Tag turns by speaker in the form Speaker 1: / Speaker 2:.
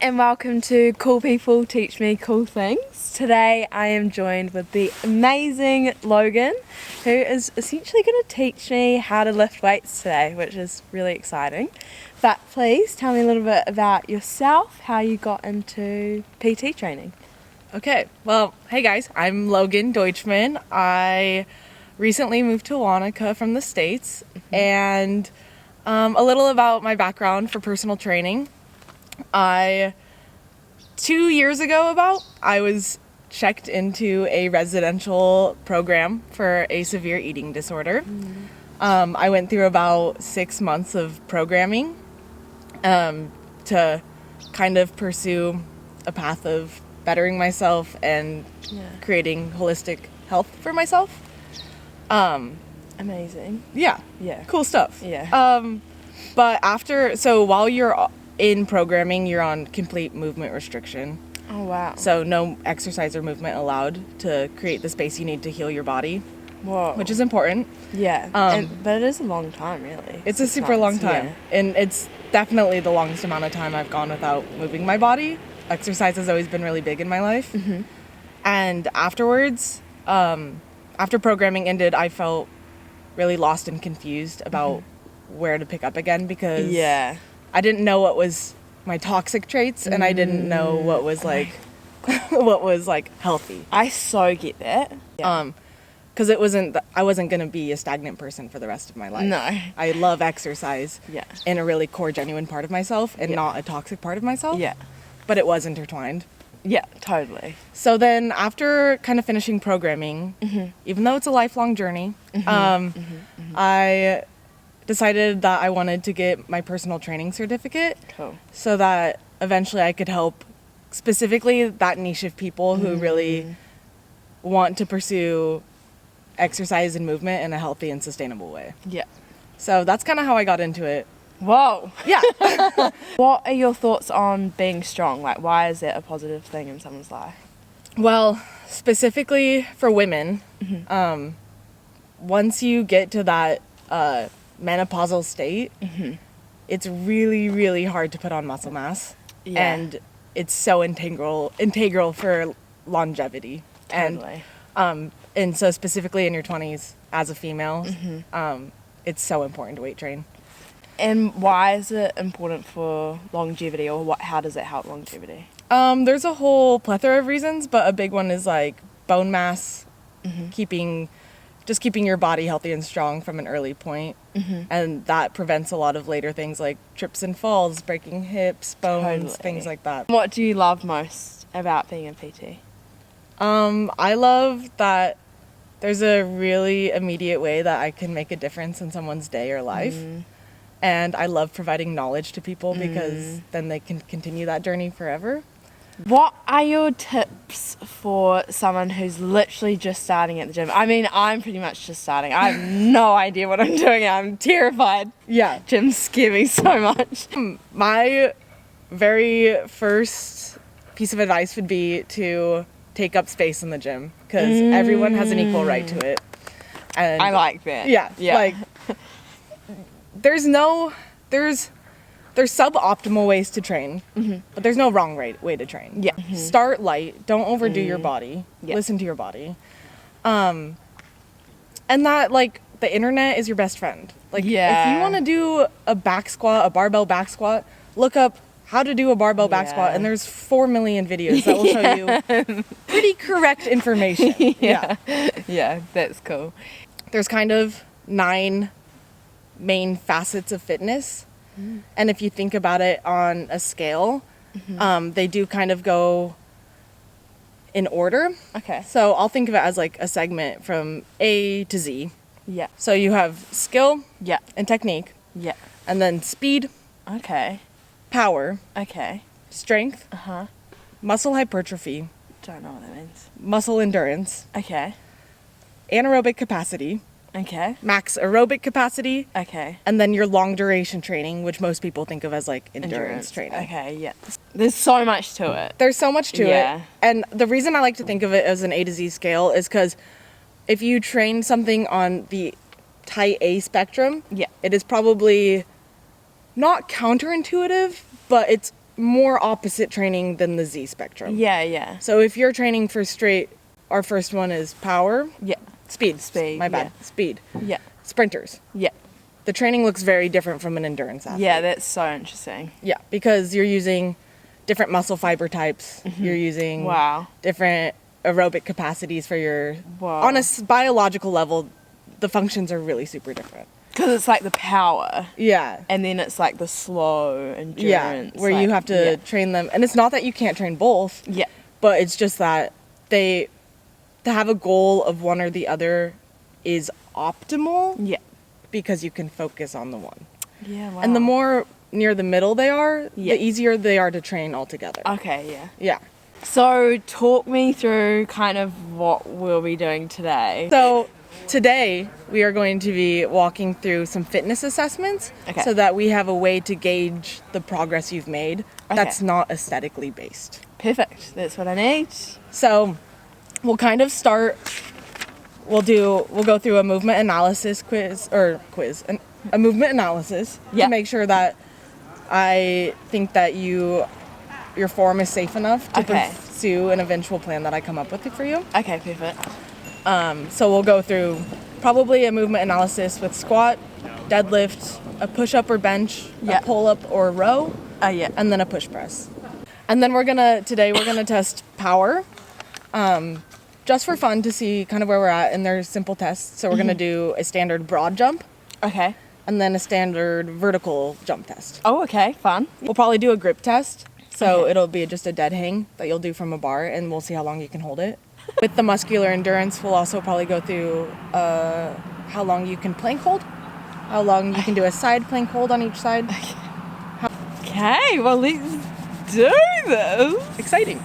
Speaker 1: and welcome to Cool People Teach Me Cool Things. Today I am joined with the amazing Logan, who is essentially going to teach me how to lift weights today, which is really exciting. But please tell me a little bit about yourself, how you got into PT training.
Speaker 2: Okay, well, hey guys, I'm Logan Deutschman. I recently moved to Wanaka from the States, and a little about my background for personal training. 2 years ago I was checked into a residential program for a severe eating disorder. I went through about 6 months of programming to kind of pursue a path of bettering myself and creating holistic health for myself.
Speaker 1: Amazing.
Speaker 2: Yeah. Cool stuff.
Speaker 1: Yeah.
Speaker 2: But while you're in programming, you're on complete movement restriction.
Speaker 1: Oh, wow.
Speaker 2: So no exercise or movement allowed to create the space you need to heal your body.
Speaker 1: Whoa.
Speaker 2: Which is important.
Speaker 1: Yeah. But it is a long time, really.
Speaker 2: It's a super long time. Yeah. And it's definitely the longest amount of time I've gone without moving my body. Exercise has always been really big in my life. Mm-hmm. And afterwards, after programming ended, I felt really lost and confused about where to pick up again, because I didn't know what was my toxic traits, and I didn't know what was like healthy.
Speaker 1: I so get that. Yeah.
Speaker 2: Because I wasn't going to be a stagnant person for the rest of my life.
Speaker 1: No.
Speaker 2: I love exercise in a really core, genuine part of myself, and not a toxic part of myself.
Speaker 1: Yeah.
Speaker 2: But it was intertwined.
Speaker 1: Yeah, totally.
Speaker 2: So then after kind of finishing programming, even though it's a lifelong journey, I decided that I wanted to get my personal training certificate.
Speaker 1: Cool.
Speaker 2: So that eventually I could help specifically that niche of people who really want to pursue exercise and movement in a healthy and sustainable way.
Speaker 1: Yeah.
Speaker 2: So that's kind of how I got into it.
Speaker 1: Whoa.
Speaker 2: Yeah.
Speaker 1: What are your thoughts on being strong? Like, why is that a positive thing in someone's life?
Speaker 2: Well, specifically for women, once you get to that menopausal state, it's really, really hard to put on muscle mass. Yeah. And it's so integral for longevity.
Speaker 1: Totally.
Speaker 2: And so specifically in your 20s as a female, it's so important to weight train.
Speaker 1: And why is it important for longevity, or how does it help longevity?
Speaker 2: There's a whole plethora of reasons, but a big one is like bone mass, keeping your body healthy and strong from an early point. And that prevents a lot of later things like trips and falls, breaking hips, bones, things like that.
Speaker 1: What do you love most about being a PT?
Speaker 2: I love that there's a really immediate way that I can make a difference in someone's day or life. And I love providing knowledge to people because then they can continue that journey forever.
Speaker 1: What are your tips for someone who's literally just starting at the gym? I mean, I'm pretty much just starting. I have no idea what I'm doing. I'm terrified.
Speaker 2: Yeah.
Speaker 1: Gyms scare me so much.
Speaker 2: My very first piece of advice would be to take up space in the gym, because everyone has an equal right to it. And
Speaker 1: I like that.
Speaker 2: Yeah. Like, there's suboptimal ways to train, but there's no wrong way to train.
Speaker 1: Yeah.
Speaker 2: Start light. Don't overdo your body. Listen to your body. And that, like, the internet is your best friend. Like, if you want to do a barbell back squat, look up how to do a barbell back squat, and there's 4 million videos that will show you pretty correct information.
Speaker 1: Yeah, that's cool.
Speaker 2: There's kind of 9 main facets of fitness. And if you think about it on a scale, they do kind of go in order.
Speaker 1: Okay.
Speaker 2: So I'll think of it as like a segment from A to Z.
Speaker 1: Yeah.
Speaker 2: So you have skill and technique.
Speaker 1: Yeah.
Speaker 2: And then speed.
Speaker 1: Okay.
Speaker 2: Power.
Speaker 1: Okay.
Speaker 2: Strength. Muscle hypertrophy.
Speaker 1: Don't know what that means.
Speaker 2: Muscle endurance.
Speaker 1: Okay.
Speaker 2: Anaerobic capacity.
Speaker 1: Okay.
Speaker 2: Max aerobic capacity.
Speaker 1: Okay.
Speaker 2: And then your long duration training, which most people think of as like endurance training.
Speaker 1: Okay, yeah. There's so much to it.
Speaker 2: There's so much to it. And the reason I like to think of it as an A to Z scale is because if you train something on the type A spectrum, it is probably not counterintuitive, but it's more opposite training than the Z spectrum.
Speaker 1: Yeah, yeah.
Speaker 2: So if you're training for straight, our first one is power.
Speaker 1: Yeah.
Speaker 2: Speed.
Speaker 1: Speed,
Speaker 2: My bad.
Speaker 1: yeah.
Speaker 2: Speed.
Speaker 1: Yeah.
Speaker 2: Sprinters.
Speaker 1: Yeah.
Speaker 2: The training looks very different from an endurance athlete.
Speaker 1: Yeah, that's so interesting.
Speaker 2: Yeah, because you're using different muscle fiber types. You're using
Speaker 1: Wow.
Speaker 2: different aerobic capacities for your...
Speaker 1: Wow.
Speaker 2: On a biological level, the functions are really super different.
Speaker 1: Because it's like the power,
Speaker 2: Yeah.
Speaker 1: and then it's like the slow
Speaker 2: Yeah,
Speaker 1: endurance.
Speaker 2: where you
Speaker 1: like-
Speaker 2: have to
Speaker 1: Yeah.
Speaker 2: train them. And it's not that you can't train both,
Speaker 1: Yeah.
Speaker 2: but it's just that to have a goal of one or the other is optimal
Speaker 1: Yeah.
Speaker 2: because you can focus on the one.
Speaker 1: Yeah, wow.
Speaker 2: And the more near the middle they are,
Speaker 1: Yeah.
Speaker 2: the easier they are to train altogether.
Speaker 1: Okay, yeah.
Speaker 2: Yeah.
Speaker 1: So talk me through kind of what we'll be doing today.
Speaker 2: So today we are going to be walking through some fitness assessments
Speaker 1: Okay.
Speaker 2: so that we have a way to gauge the progress you've made that's
Speaker 1: Okay.
Speaker 2: not aesthetically based.
Speaker 1: Perfect. That's what I need.
Speaker 2: So we'll kind of start, we'll go through a movement analysis a movement analysis
Speaker 1: Yeah.
Speaker 2: to make sure that I think that your form is safe enough to
Speaker 1: Okay.
Speaker 2: pursue an eventual plan that I come up with for you.
Speaker 1: Okay, perfect.
Speaker 2: So we'll go through probably a movement analysis with squat, deadlift, a push-up or bench,
Speaker 1: Yeah.
Speaker 2: a pull-up or a row,
Speaker 1: Yeah.
Speaker 2: and then a push press. And then today we're gonna test power, just for fun to see kind of where we're at. And they're simple tests. So we're gonna do a standard broad jump
Speaker 1: Okay.
Speaker 2: and then a standard vertical jump test.
Speaker 1: Oh, okay. Fun.
Speaker 2: We'll probably do a grip test. So
Speaker 1: Okay.
Speaker 2: it'll be just a dead hang that you'll do from a bar, and we'll see how long you can hold it. With the muscular endurance, we'll also probably go through how long you can plank hold, how long you can do a side plank hold on each side.
Speaker 1: Okay, well, let's do this.
Speaker 2: Exciting.